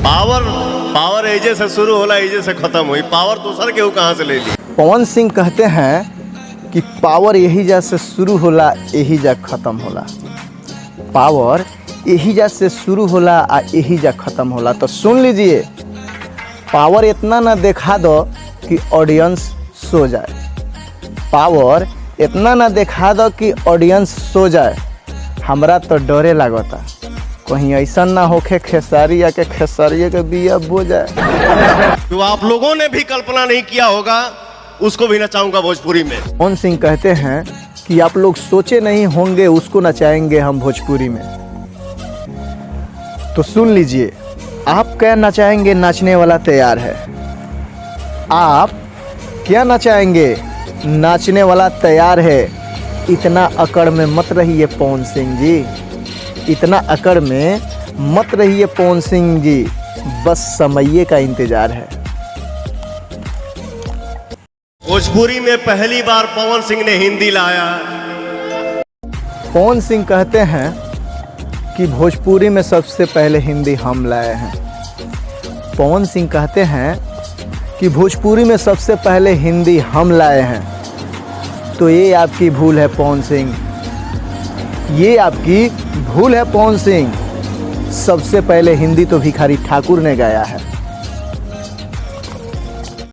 Power power एजे से शुरू होला, एजे से खत्म हुई। पावर दूसर केहू कहाँ से ले ली? पवन सिंह कहते हैं कि पावर यही जा से शुरू होला, यही जा खत्म होला। पावर यही जा से शुरू होला आ यही जा खत्म होला। तो सुन लीजिए, पावर इतना ना दिखा दो कि ऑडियंस सो जाए। पावर इतना ना दिखा दो कि ऑडियंस सो जाए। हमरा तो डरे लागता कहीं ऐसा ना होके खेसारी के खेसारिये के बिया बो जाए। तो आप लोगों ने भी कल्पना नहीं किया होगा, उसको भी नचाऊंगा भोजपुरी में। पवन सिंह कहते हैं कि आप लोग सोचे नहीं होंगे उसको नचाएंगे हम भोजपुरी में। तो सुन लीजिए, आप क्या नचाएंगे? नाचने वाला तैयार है। आप क्या नचाएंगे? नाचने वाला तैयार है। इतना अकड़ में मत रहिए पवन सिंह जी, इतना अकड़ में मत रहिए पवन सिंह जी, बस समय का इंतजार है। भोजपुरी में पहली बार पवन सिंह ने हिंदी लाया। पवन सिंह कहते हैं कि भोजपुरी में सबसे पहले हिंदी हम लाए हैं। पवन सिंह कहते हैं कि भोजपुरी में सबसे पहले हिंदी हम लाए हैं। तो ये आपकी भूल है पवन सिंह, ये आपकी भूल है पवन सिंह। सबसे पहले हिंदी तो भिखारी ठाकुर ने गाया है।